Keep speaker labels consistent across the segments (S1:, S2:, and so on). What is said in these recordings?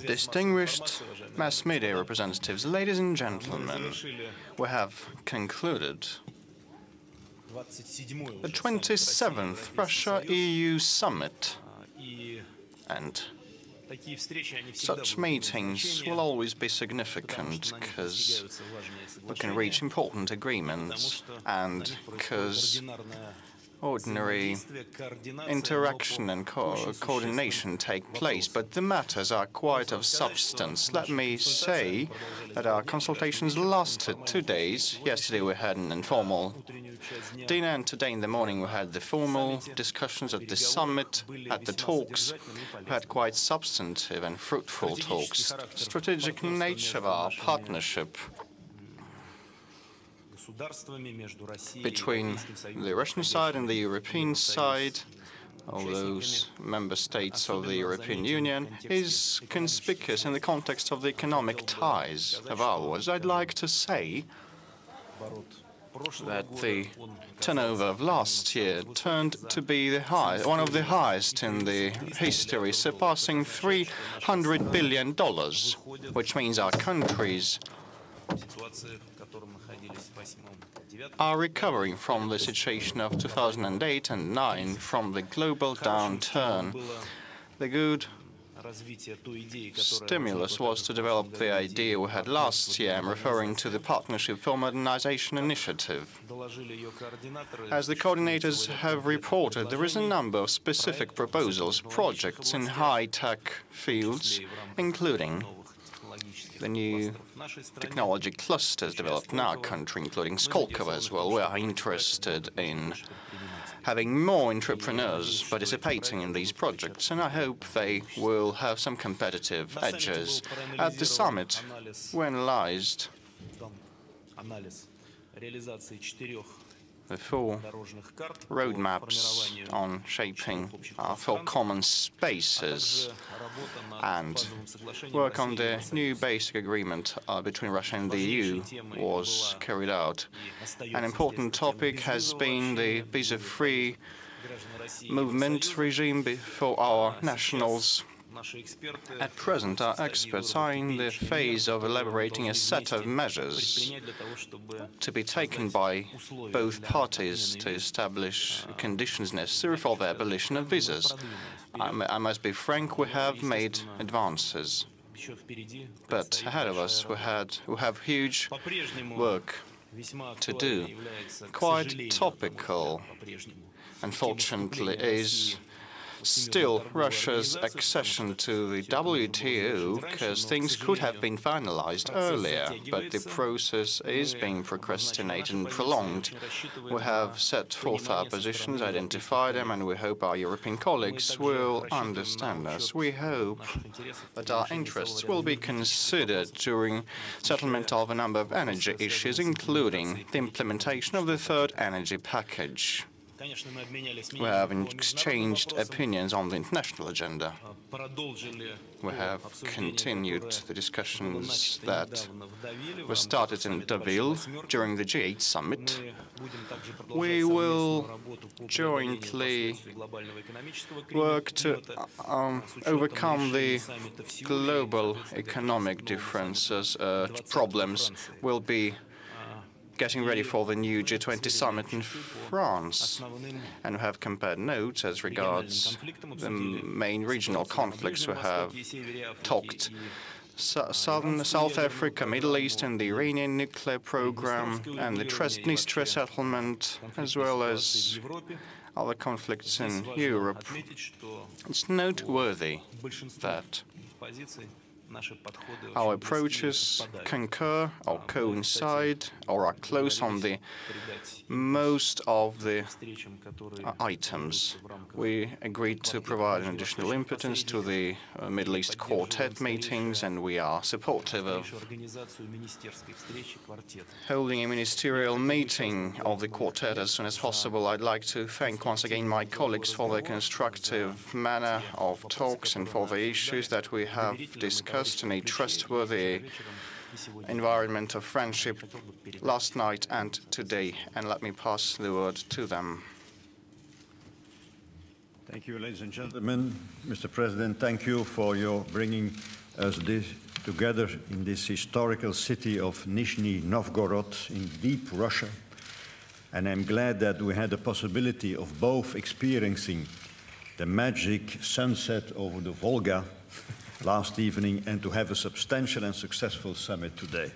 S1: Distinguished mass media representatives, ladies and gentlemen, we have concluded the 27th Russia-EU summit, and such meetings will always be significant because we can reach important agreements and because ordinary interaction and coordination take place, but the matters are quite of substance. Let me say that our consultations lasted 2 days. Yesterday we had an informal dinner, and today in the morning we had the formal discussions at the summit, at the talks. We had quite substantive and fruitful talks. Strategic nature of our partnership between the Russian side and the European side, all those member states of the European Union, is conspicuous in the context of the economic ties of ours. I'd like to say that the turnover of last year turned to be the highest, one of the highest in the history, surpassing $300 billion, which means our countries are recovering from the situation of 2008 and 2009, from the global downturn. The good stimulus was to develop the idea we had last year. I'm referring to the Partnership for Modernization initiative. As the coordinators have reported, there is a number of specific proposals, projects in high-tech fields, including the new technology clusters developed in our country, including Skolkovo as well. We are interested in having more entrepreneurs participating in these projects, and I hope they will have some competitive edges. At the summit, we analyzed the 4 roadmaps on shaping our 4 common spaces and work on the new basic agreement between Russia and the EU was carried out. An important topic has been the visa-free movement regime for our nationals. At present, our experts are in the phase of elaborating a set of measures to be taken by both parties to establish conditions necessary for the abolition of visas. I must be frank, we have made advances, but ahead of us we have huge work to do. Quite topical, unfortunately, is still Russia's accession to the WTO, because things could have been finalized earlier, but the process is being procrastinated and prolonged. We have set forth our positions, identified them, and we hope our European colleagues will understand us. We hope that our interests will be considered during settlement of a number of energy issues, including the implementation of the 3rd energy package. We have exchanged opinions on the international agenda. We have continued the discussions that were started in Deauville during the G8 summit. We will jointly work to overcome the global economic differences. Problems will be getting ready for the new G20 summit in France, and we have compared notes as regards the main regional conflicts. We have talked South Africa, Middle East, and the Iranian nuclear program, and the Nizhny settlement, as well as other conflicts in Europe. It's noteworthy that our approaches concur or coincide or are close on the most of the items. We agreed to provide an additional impetus to the Middle East Quartet meetings, and we are supportive of holding a ministerial meeting of the Quartet as soon as possible. I'd like to thank once again my colleagues for their constructive manner of talks and for the issues that we have discussed in a trustworthy environment of friendship last night and today. And let me pass the word to them.
S2: Thank you, ladies and gentlemen. Mr. President, thank you for your bringing us together in this historical city of Nizhny Novgorod in deep Russia. And I'm glad that we had the possibility of both experiencing the magic sunset over the Volga last evening and to have a substantial and successful summit today.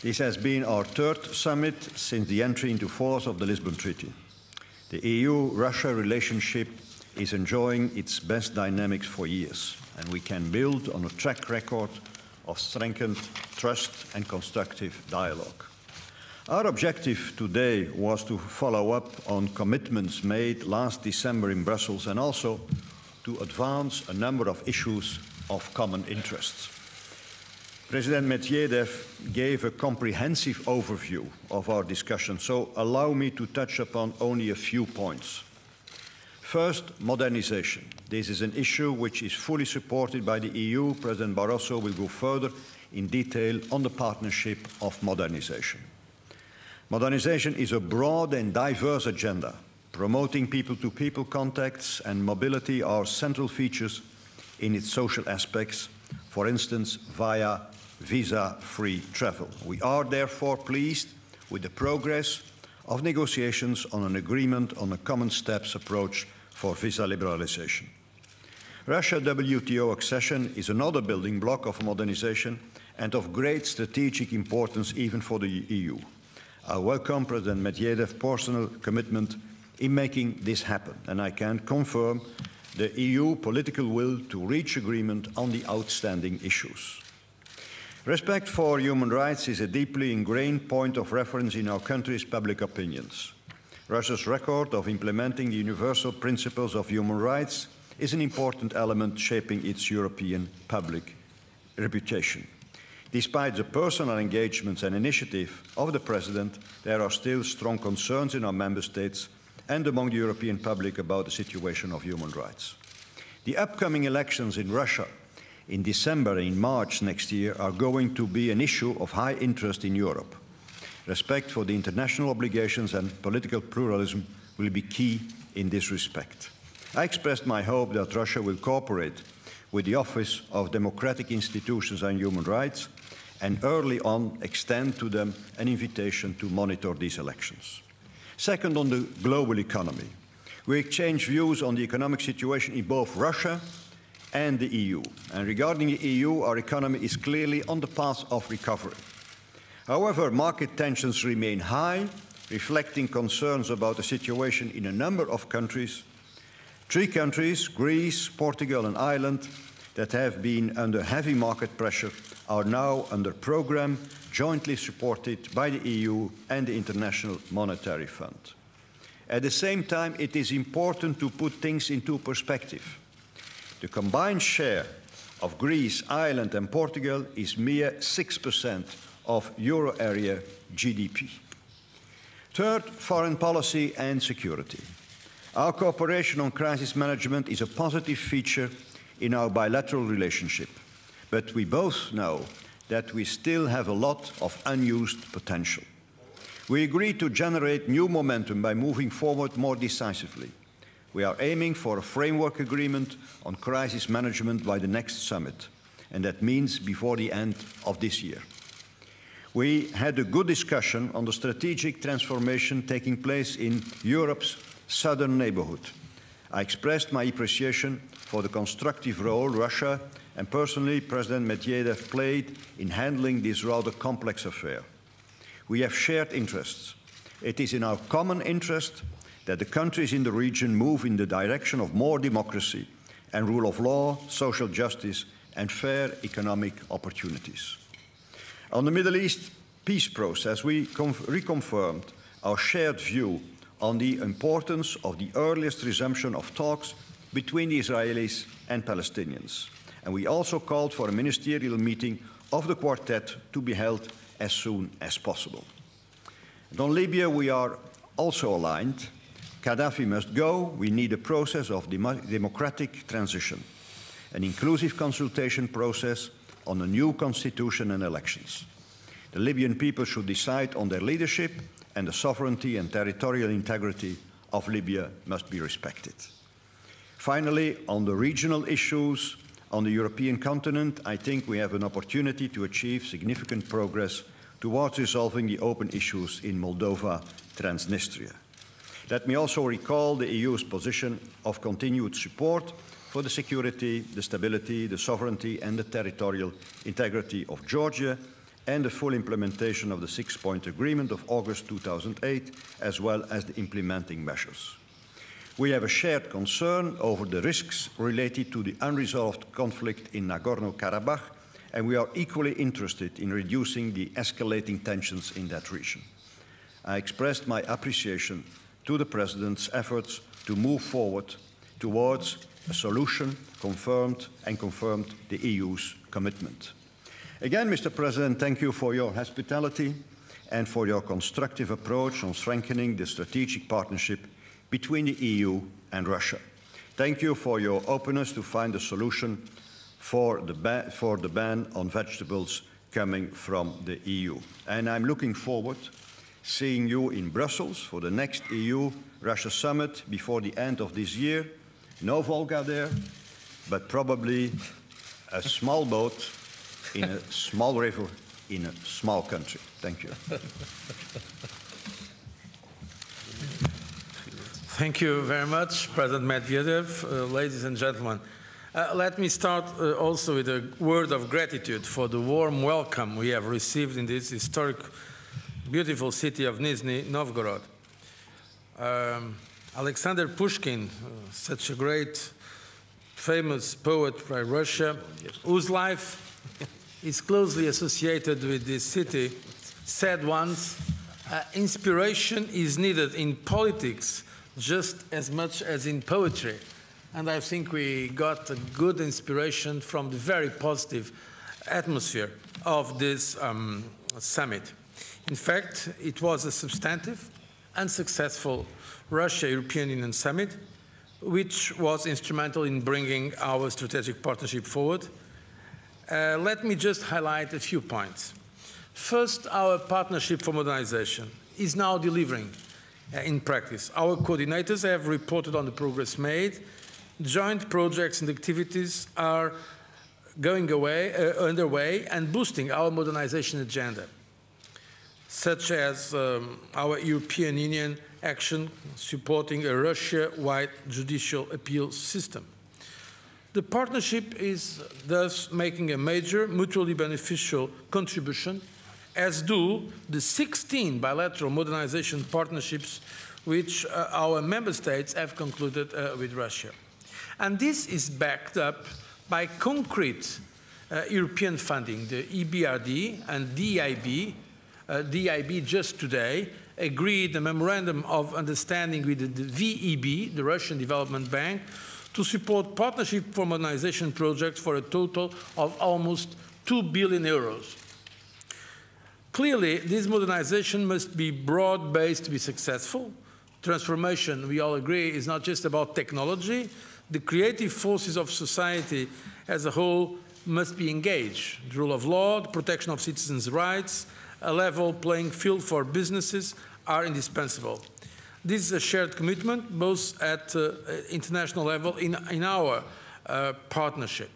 S2: This has been our third summit since the entry into force of the Lisbon Treaty. The EU-Russia relationship is enjoying its best dynamics for years, and we can build on a track record of strengthened trust and constructive dialogue. Our objective today was to follow up on commitments made last December in Brussels and also to advance a number of issues of common interests. President Medvedev gave a comprehensive overview of our discussion, so allow me to touch upon only a few points. First, modernization. This is an issue which is fully supported by the EU. President Barroso will go further in detail on the partnership of modernization. Modernization is a broad and diverse agenda. Promoting people-to-people contacts and mobility are central features in its social aspects, for instance, via visa-free travel. We are therefore pleased with the progress of negotiations on an agreement on a common steps approach for visa liberalization. Russia-WTO accession is another building block of modernization and of great strategic importance even for the EU. I welcome President Medvedev's personal commitment in making this happen, and I can confirm the EU political will to reach agreement on the outstanding issues. Respect for human rights is a deeply ingrained point of reference in our country's public opinions. Russia's record of implementing the universal principles of human rights is an important element shaping its European public reputation. Despite the personal engagements and initiative of the President, there are still strong concerns in our member states and among the European public about the situation of human rights. The upcoming elections in Russia in December and in March next year are going to be an issue of high interest in Europe. Respect for the international obligations and political pluralism will be key in this respect. I expressed my hope that Russia will cooperate with the Office of Democratic Institutions and Human Rights and early on extend to them an invitation to monitor these elections. Second, on the global economy. We exchange views on the economic situation in both Russia and the EU. And regarding the EU, our economy is clearly on the path of recovery. However, market tensions remain high, reflecting concerns about the situation in a number of countries. 3 countries, Greece, Portugal and Ireland, that have been under heavy market pressure are now under program jointly supported by the EU and the International Monetary Fund. At the same time, it is important to put things into perspective. The combined share of Greece, Ireland and Portugal is mere 6% of euro area GDP. Third, foreign policy and security. Our cooperation on crisis management is a positive feature in our bilateral relationship, but we both know that we still have a lot of unused potential. We agreed to generate new momentum by moving forward more decisively. We are aiming for a framework agreement on crisis management by the next summit, and that means before the end of this year. We had a good discussion on the strategic transformation taking place in Europe's southern neighborhood. I expressed my appreciation for the constructive role Russia and personally President Medvedev played in handling this rather complex affair. We have shared interests. It is in our common interest that the countries in the region move in the direction of more democracy and rule of law, social justice and fair economic opportunities. On the Middle East peace process, we reconfirmed our shared view on the importance of the earliest resumption of talks between the Israelis and Palestinians. And we also called for a ministerial meeting of the Quartet to be held as soon as possible. And on Libya, we are also aligned. Gaddafi must go. We need a process of democratic transition, an inclusive consultation process on a new constitution and elections. The Libyan people should decide on their leadership, and the sovereignty and territorial integrity of Libya must be respected. Finally, on the regional issues on the European continent, I think we have an opportunity to achieve significant progress towards resolving the open issues in Moldova, Transnistria. Let me also recall the EU's position of continued support for the security, the stability, the sovereignty and the territorial integrity of Georgia and the full implementation of the six-point agreement of August 2008, as well as the implementing measures. We have a shared concern over the risks related to the unresolved conflict in Nagorno-Karabakh, and we are equally interested in reducing the escalating tensions in that region. I expressed my appreciation to the President's efforts to move forward towards a solution, confirmed the EU's commitment. Again, Mr. President, thank you for your hospitality and for your constructive approach on strengthening the strategic partnership between the EU and Russia. Thank you for your openness to find a solution for the ban on vegetables coming from the EU. And I'm looking forward to seeing you in Brussels for the next EU-Russia summit before the end of this year. No Volga there, but probably a small boat in a small river in a small country. Thank you.
S3: Thank you very much, President Medvedev. Ladies and gentlemen, let me start also with a word of gratitude for the warm welcome we have received in this historic, beautiful city of Nizhny Novgorod. Alexander Pushkin, such a great, famous poet by Russia, whose life is closely associated with this city, said once, inspiration is needed in politics just as much as in poetry. And I think we got a good inspiration from the very positive atmosphere of this summit. In fact, it was a substantive and successful Russia-European Union summit, which was instrumental in bringing our strategic partnership forward. Let me just highlight a few points. First, our partnership for modernization is now delivering in practice. Our coordinators have reported on the progress made. Joint projects and activities are underway and boosting our modernization agenda, such as our European Union action supporting a Russia-wide judicial appeal system. The partnership is thus making a major mutually beneficial contribution, as do the 16 bilateral modernization partnerships which our member states have concluded with Russia. And this is backed up by concrete European funding. The EBRD and DIB, DIB just today agreed a memorandum of understanding with the VEB, the Russian Development Bank, to support partnership for modernization projects for a total of almost 2 billion euros. Clearly, this modernization must be broad-based to be successful. Transformation, we all agree, is not just about technology. The creative forces of society as a whole must be engaged. The rule of law, the protection of citizens' rights, a level playing field for businesses are indispensable. This is a shared commitment, both at international level in our partnership.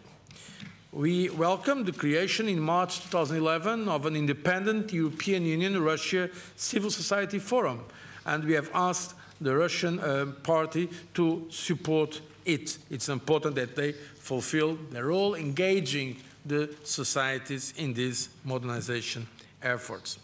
S3: We welcome the creation in March 2011 of an independent European Union-Russia civil society forum, and we have asked the Russian party to support it. It's important that they fulfill their role, engaging the societies in these modernization efforts.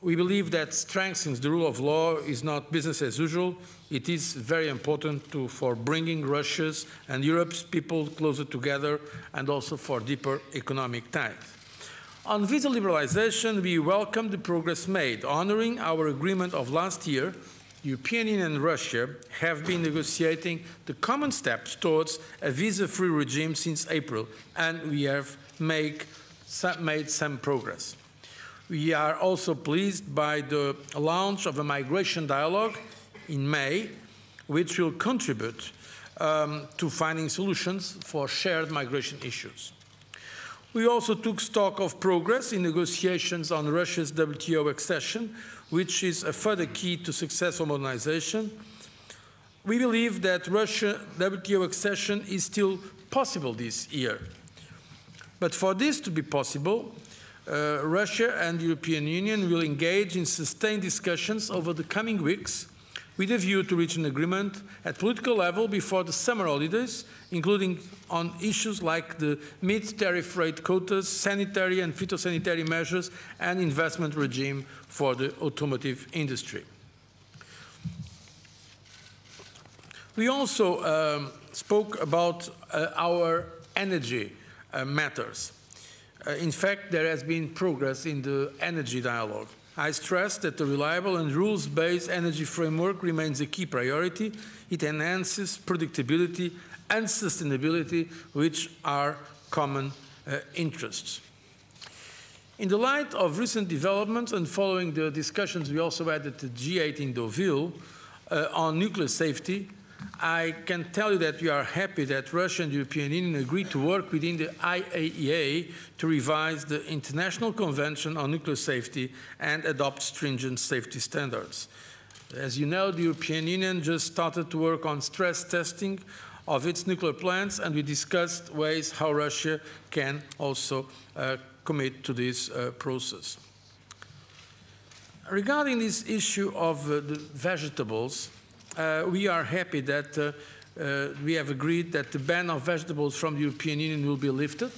S3: We believe that strengthening the rule of law is not business as usual. It is very important for bringing Russia's and Europe's people closer together and also for deeper economic ties. On visa liberalization, we welcome the progress made. Honoring our agreement of last year, the European Union and Russia have been negotiating the common steps towards a visa-free regime since April, and we have made some progress. We are also pleased by the launch of a migration dialogue in May, which will contribute to finding solutions for shared migration issues. We also took stock of progress in negotiations on Russia's WTO accession, which is a further key to successful modernization. we believe that Russia WTO accession is still possible this year. But for this to be possible, Russia and the European Union will engage in sustained discussions over the coming weeks with a view to reach an agreement at political level before the summer holidays, including on issues like the mid-tariff rate quotas, sanitary and phytosanitary measures, and investment regime for the automotive industry. We also spoke about our energy matters. In fact, there has been progress in the energy dialogue. I stress that the reliable and rules-based energy framework remains a key priority. It enhances predictability and sustainability, which are common interests. In the light of recent developments and following the discussions we also had at the G8 in Deauville on nuclear safety, I can tell you that we are happy that Russia and the European Union agreed to work within the IAEA to revise the International Convention on Nuclear Safety and adopt stringent safety standards. As you know, the European Union just started to work on stress testing of its nuclear plants, and we discussed ways how Russia can also commit to this process. Regarding this issue of the vegetables, we are happy that we have agreed that the ban of vegetables from the European Union will be lifted,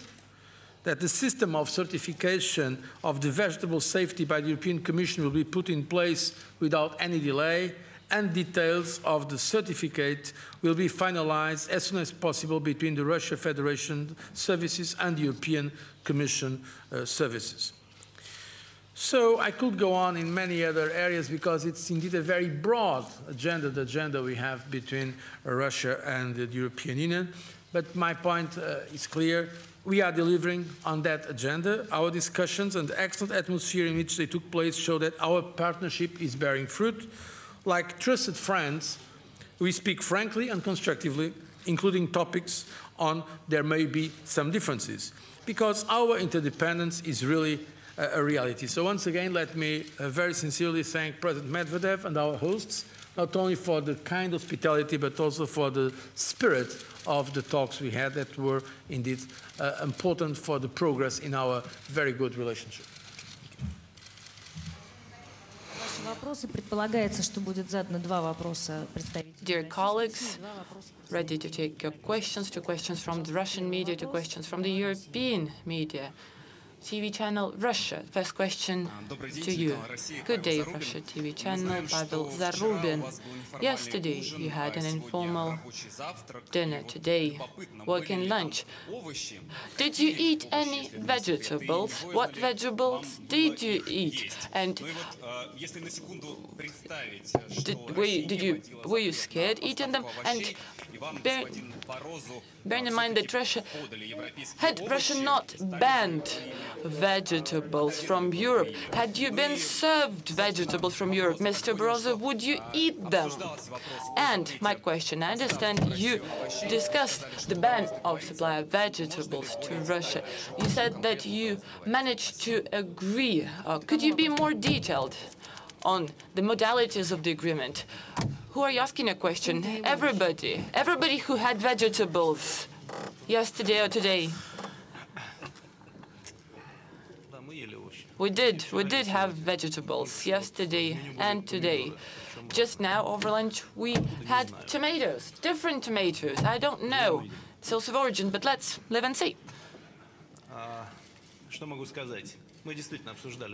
S3: that the system of certification of the vegetable safety by the European Commission will be put in place without any delay, and details of the certificate will be finalized as soon as possible between the Russia Federation services and the European Commission services. So I could go on in many other areas because it's indeed a very broad agenda, the agenda we have between Russia and the European Union. But my point is clear. We are delivering on that agenda. Our discussions and the excellent atmosphere in which they took place show that our partnership is bearing fruit. Like trusted friends, we speak frankly and constructively, including topics on there may be some differences, because our interdependence is really a reality. So once again, let me very sincerely thank President Medvedev and our hosts, not only for the kind hospitality, but also for the spirit of the talks we had that were indeed important for the progress in our very good relationship.
S4: Dear colleagues, ready to take your questions, two questions from the Russian media, two questions from the European media. TV channel Russia. First question to you. Good day, Russia TV channel. Pavel Zarubin. Yesterday you had an informal dinner. Today, working lunch. Did you eat any vegetables? What vegetables did you eat? And were you scared eating them? And bearing in mind that had Russia not banned vegetables from Europe, had you been served vegetables from Europe, Mr. Barroso, would you eat them? And my question, I understand you discussed the ban of supply of vegetables to Russia. You said that you managed to agree. Could you be more detailed on the modalities of the agreement? Who are you asking a question? Everybody. Everybody who had vegetables yesterday or today. We did have vegetables yesterday and today. Just now, over lunch, we had tomatoes, different tomatoes. I don't know source of origin, but let's live and see.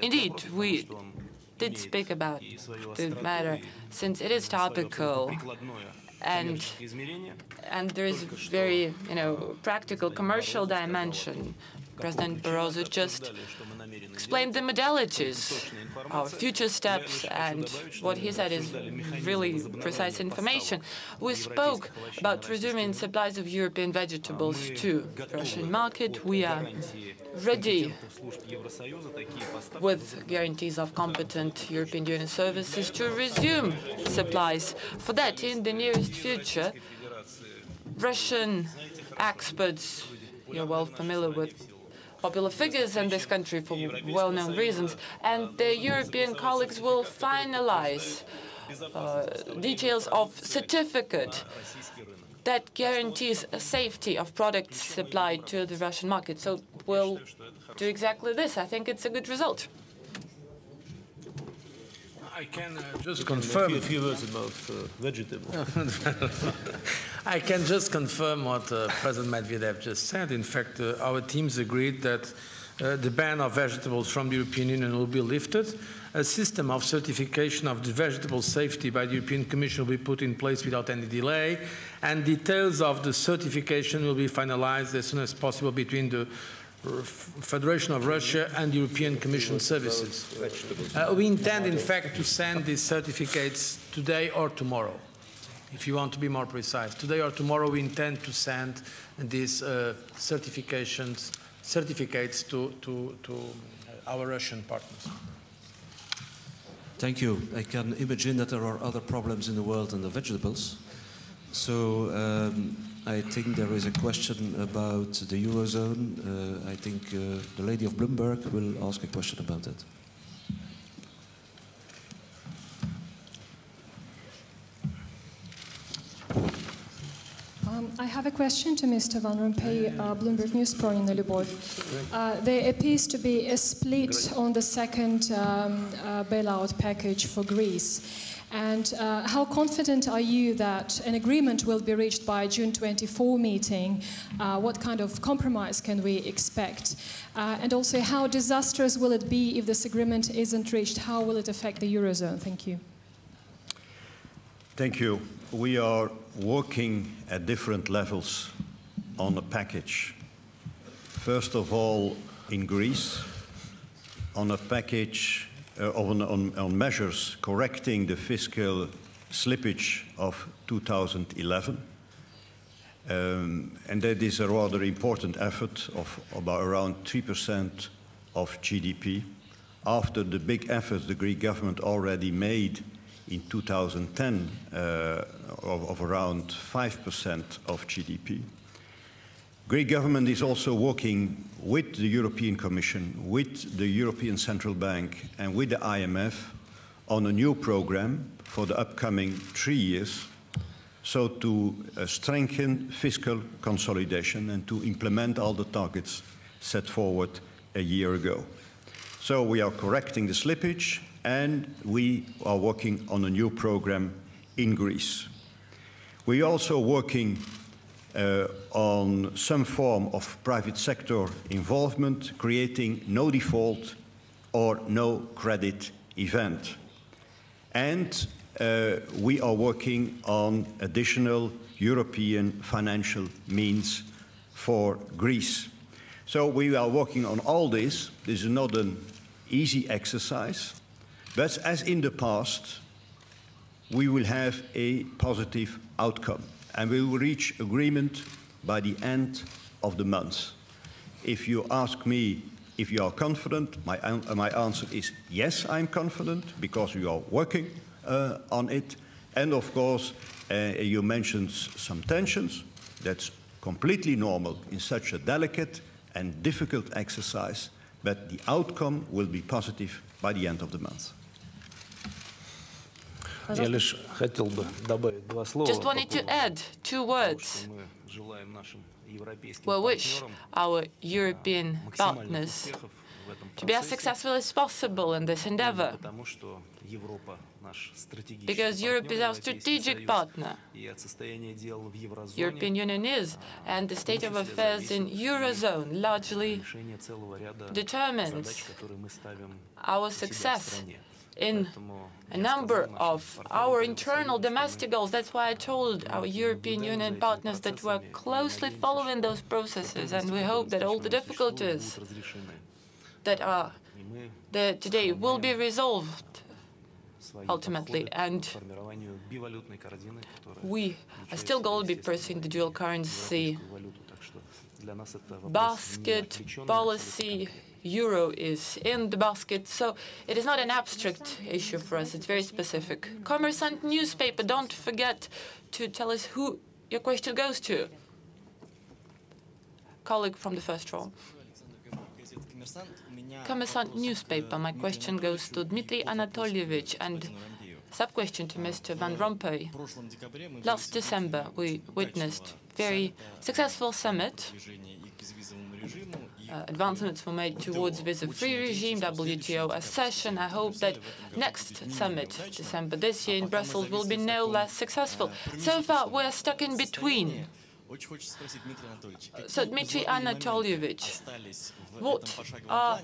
S4: Indeed, we did speak about the matter, since it is topical, and there is a very, practical commercial dimension. President Barroso just explained the modalities, our future steps, and what he said is really precise information. We spoke about resuming supplies of European vegetables to the Russian market. We are ready with guarantees of competent European Union services to resume supplies. For that, in the nearest future, Russian experts, you're well familiar with popular figures in this country for well-known reasons, and their European colleagues will finalize details of certificate that guarantees safety of products supplied to the Russian market. So we'll do exactly this. I think it's a good result.
S3: I can just confirm
S5: a few words about vegetables.
S3: I can just confirm what President Medvedev just said. In fact, our teams agreed that the ban of vegetables from the European Union will be lifted. A system of certification of the vegetable safety by the European Commission will be put in place without any delay, and details of the certification will be finalized as soon as possible between the Federation of Russia and European Commission services. We intend, in fact, to send these certificates today or tomorrow, if you want to be more precise. Today or tomorrow, we intend to send these certificates to our Russian partners.
S5: Thank you. I can imagine that there are other problems in the world than the vegetables. So I think there is a question about the Eurozone. I think the lady of Bloomberg will ask a question about that.
S6: I have a question to Mr. Van Rompuy, Bloomberg News Pro in Lubov. There appears to be a split on the second bailout package for Greece. And how confident are you that an agreement will be reached by June 24 meeting? What kind of compromise can we expect? And also, how disastrous will it be if this agreement isn't reached? How will it affect the Eurozone? Thank you.
S2: Thank you. We are working at different levels on a package. First of all, in Greece, on a package on measures correcting the fiscal slippage of 2011. And that is a rather important effort of about around 3% of GDP, after the big efforts the Greek government already made in 2010 of around 5% of GDP. Greek government is also working with the European Commission, with the European Central Bank and with the IMF on a new program for the upcoming 3 years, so to strengthen fiscal consolidation and to implement all the targets set forward a year ago. So we are correcting the slippage and we are working on a new program in Greece. We are also working on some form of private sector involvement, creating no default or no credit event. And we are working on additional European financial means for Greece. So we are working on all this. This is not an easy exercise, but as in the past, we will have a positive outcome. And we will reach agreement by the end of the month. If you ask me if you are confident, my answer is yes, I'm confident, because we are working on it. And of course, you mentioned some tensions. That's completely normal in such a delicate and difficult exercise, but the outcome will be positive by the end of the month.
S4: Just wanted to add 2 words. We wish our European partners to be as successful as possible in this endeavor, because Europe is our strategic partner. European Union is, and the state of affairs in Eurozone largely determines our success in a number of our internal domestic goals. That's why I told our European Union partners that we're closely following those processes, and we hope that all the difficulties that are there today will be resolved ultimately. And we are still going to be pursuing the dual currency basket policy. Euro is in the basket, so it is not an abstract issue for us, it's very specific. Kommersant newspaper, don't forget to tell us who your question goes to. Colleague from the first row. Kommersant newspaper, my question goes to Dmitry Anatolievich and Sub-question to Mr. Van Rompuy. Last December, we witnessed very successful summit. Advancements were made towards visa-free regime, WTO accession. I hope that next summit, December this year in Brussels, will be no less successful. So far, we're stuck in between. So, Dmitry Anatolievich, what are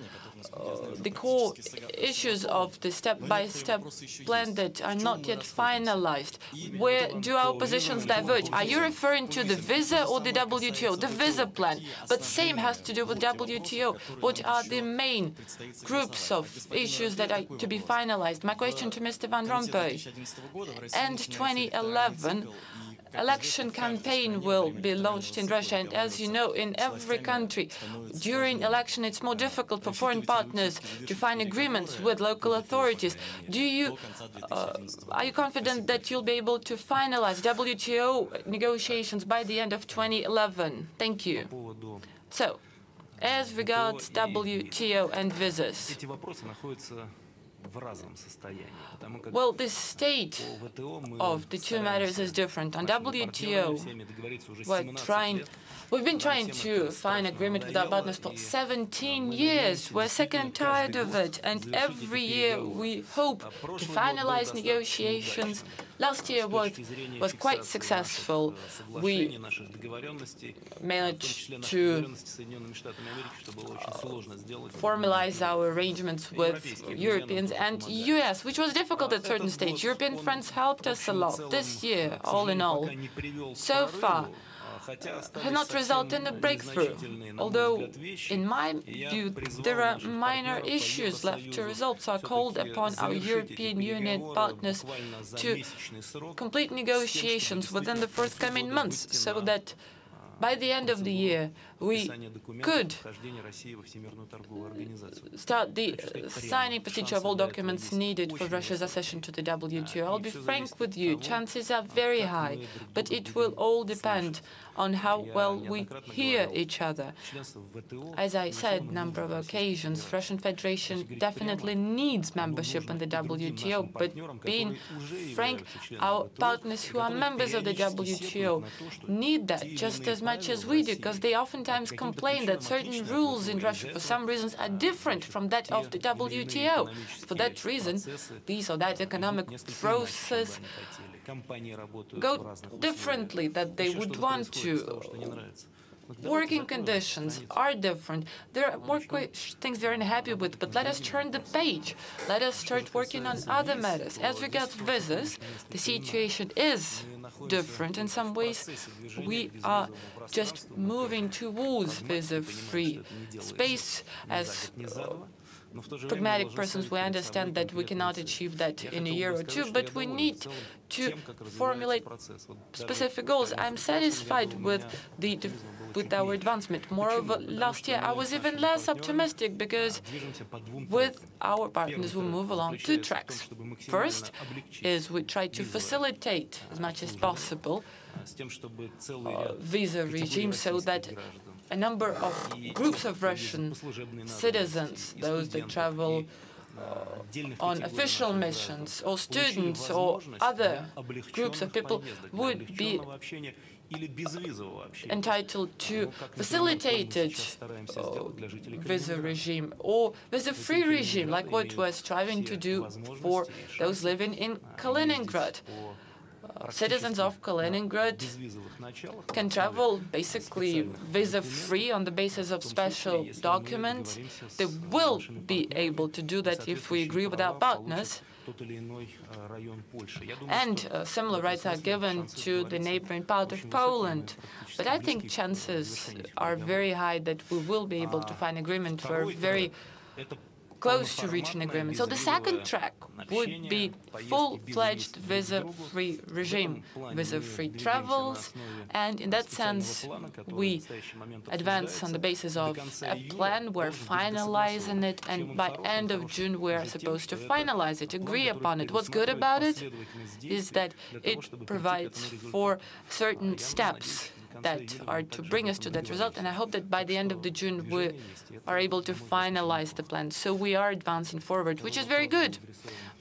S4: the core issues of the step-by-step plan that are not yet finalized? Where do our positions diverge? Are you referring to the visa or the WTO? The visa plan, but same has to do with WTO. What are the main groups of issues that are to be finalized? My question to Mr. Van Rompuy. And 2011, election campaign will be launched in Russia, and as you know, in every country, during election, it's more difficult for foreign partners to find agreements with local authorities. Are you confident that you'll be able to finalize WTO negotiations by the end of 2011? Thank you. So, as regards WTO and visas, well, the state of the two matters is different. On WTO, we've been trying to find agreement with our partners for 17 years. We're sick and tired of it, and every year we hope to finalize negotiations. Last year was quite successful. We managed to formalize our arrangements with Europeans and US, which was difficult at certain stage. European friends helped us a lot this year, all in all. So far, has not resulted in a breakthrough, although, in my view, there are minor issues left to resolve, so I called upon our European Union partners to complete negotiations within the forthcoming months, so that by the end of the year, we could start the signing procedure of all documents needed for Russia's accession to the WTO. I'll be frank with you, chances are very high, but it will all depend on how well we hear each other. As I said on a number of occasions, Russian Federation definitely needs membership in the WTO, but being frank, our partners who are members of the WTO need that just as much as we do, because they oftentimes complain that certain rules in Russia, for some reasons, are different from that of the WTO. For that reason, this or that economic process go differently that they would want to. Working conditions are different. There are more things they're unhappy with, but let us turn the page. Let us start working on other matters. As regards visas, the situation is different in some ways. We are just moving towards visa-free space. As pragmatic persons, we understand that we cannot achieve that in a year or two, but we need to formulate specific goals. I'm satisfied with our advancement. Moreover, last year I was even less optimistic because with our partners we move along two tracks. First is we try to facilitate as much as possible visa regime so that a number of groups of Russian citizens, those that travel on official missions, or students, or other groups of people, would be entitled to facilitated visa regime or visa-free regime, like what we're striving to do for those living in Kaliningrad. Citizens of Kaliningrad can travel basically visa-free on the basis of special documents. They will be able to do that if we agree with our partners. And similar rights are given to the neighboring part of Poland. But I think chances are very high that we will be able to find agreement. We're very close to reaching agreement. So the second track would be full-fledged visa-free regime, visa-free travels, and in that sense, we advance on the basis of a plan. We're finalizing it, and by end of June, we're supposed to finalize it, agree upon it. What's good about it is that it provides for certain steps that are to bring us to that result, and I hope that by the end of the June we are able to finalize the plan. So we are advancing forward, which is very good.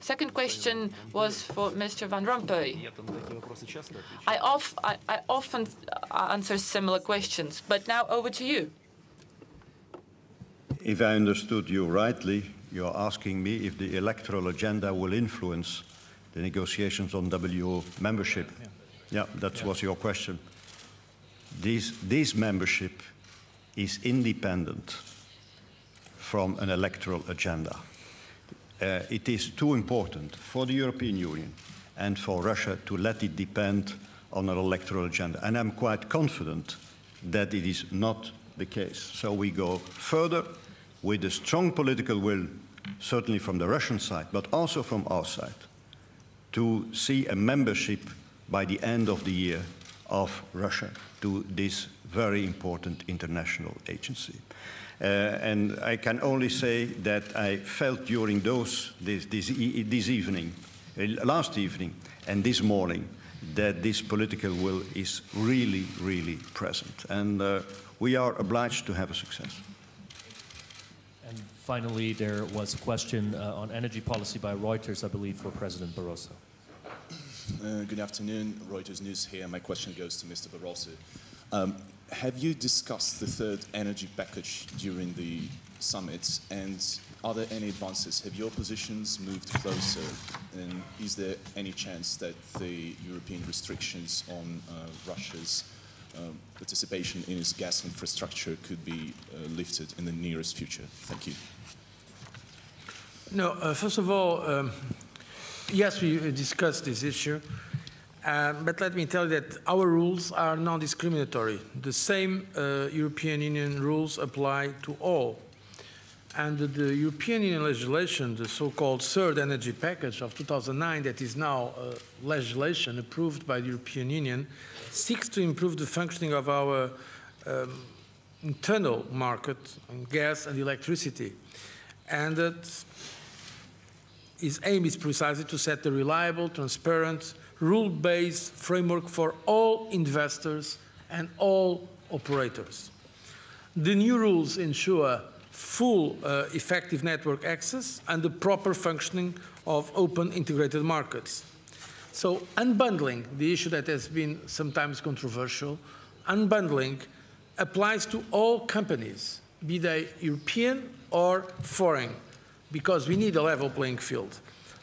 S4: Second question was for Mr. Van Rompuy. I often answer similar questions, but now over to you.
S2: If I understood you rightly, you're asking me if the electoral agenda will influence the negotiations on WTO membership. Yeah, that was your question. This membership is independent from an electoral agenda. It is too important for the European Union and for Russia to let it depend on an electoral agenda. And I'm quite confident that it is not the case. So we go further with a strong political will, certainly from the Russian side, but also from our side, to see a membership by the end of the year of Russia to this very important international agency. And I can only say that I felt during last evening and this morning that this political will is really, really present. And we are obliged to have a success.
S7: And finally, there was a question on energy policy by Reuters, I believe, for President Barroso.
S8: Good afternoon, Reuters News here. My question goes to Mr. Barroso. Have you discussed the third energy package during the summit, and are there any advances? Have your positions moved closer, and is there any chance that the European restrictions on Russia's participation in its gas infrastructure could be lifted in the nearest future? Thank you.
S3: No, first of all, yes, we discussed this issue. But let me tell you that our rules are non-discriminatory. The same European Union rules apply to all. And the European Union legislation, the so-called third energy package of 2009, that is now legislation approved by the European Union, seeks to improve the functioning of our internal market on gas and electricity. And that its aim is precisely to set a reliable, transparent, rule-based framework for all investors and all operators. The new rules ensure full effective network access and the proper functioning of open integrated markets. So unbundling, the issue that has been sometimes controversial, unbundling applies to all companies, be they European or foreign, because we need a level playing field.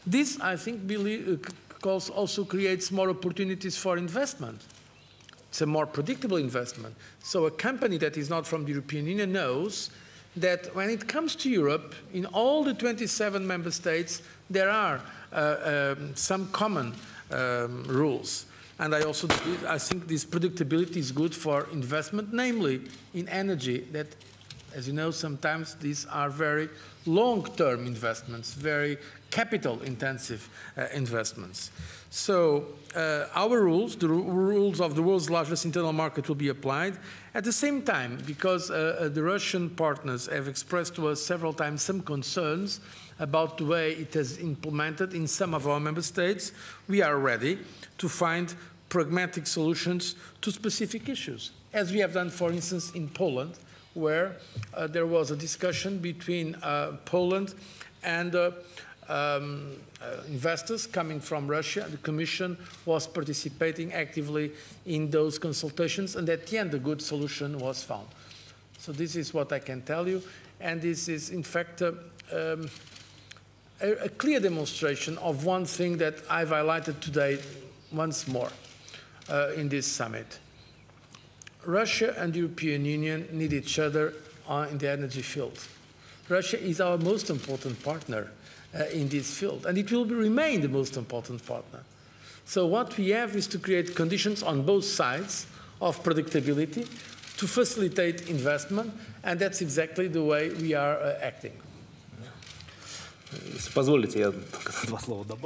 S3: This, I think, also creates more opportunities for investment. It's a more predictable investment. So a company that is not from the European Union knows that when it comes to Europe, in all the 27 member states, there are some common rules. And I think this predictability is good for investment, namely in energy that, as you know, sometimes these are very long-term investments, very capital-intensive investments. So our rules, the rules of the world's largest internal market, will be applied. At the same time, because the Russian partners have expressed to us several times some concerns about the way it is implemented in some of our member states, we are ready to find pragmatic solutions to specific issues, as we have done, for instance, in Poland, where there was a discussion between Poland and investors coming from Russia. The Commission was participating actively in those consultations, and at the end, a good solution was found. So this is what I can tell you, and this is, in fact, a clear demonstration of one thing that I've highlighted today once more in this summit. Russia and the European Union need each other in the energy field. Russia is our most important partner in this field, and it will remain the most important partner. So what we have is to create conditions on both sides of predictability to facilitate investment, and that's exactly the way we are acting.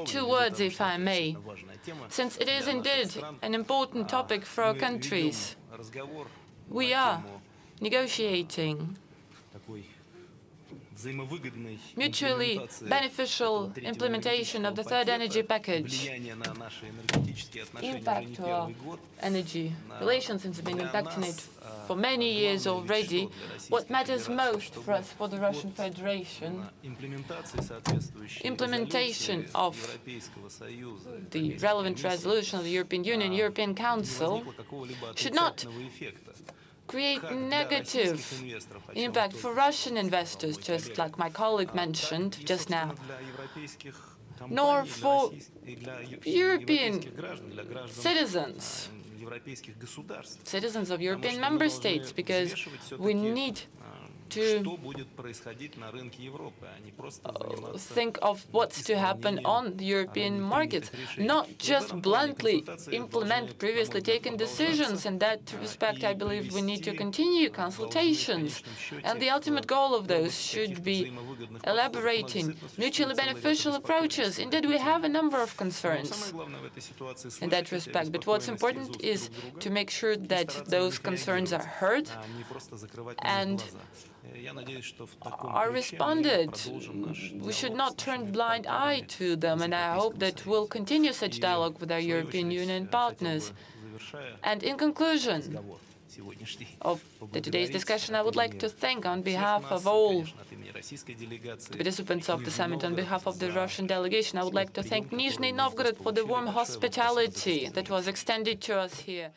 S4: 2 words, if I may, since it is indeed an important topic for our countries. We are negotiating mutually beneficial implementation of the third energy package, impact to our energy relations, and has been impacting it for many years already. What matters most for us, for the Russian Federation, implementation of the relevant resolution of the European Union, European Council, should not create negative impact for Russian investors, just like my colleague mentioned just now, nor for European citizens, citizens of European member states, because we need to think of what's to happen on the European markets, not just bluntly implement previously taken decisions. In that respect, I believe we need to continue consultations, and the ultimate goal of those should be elaborating mutually beneficial approaches. Indeed, we have a number of concerns in that respect, but what's important is to make sure that those concerns are heard and are responded. We should not turn a blind eye to them, and I hope that we'll continue such dialogue with our European Union partners. And in conclusion of today's discussion, I would like to thank, on behalf of all participants of the summit, on behalf of the Russian delegation, I would like to thank Nizhny Novgorod for the warm hospitality that was extended to us here.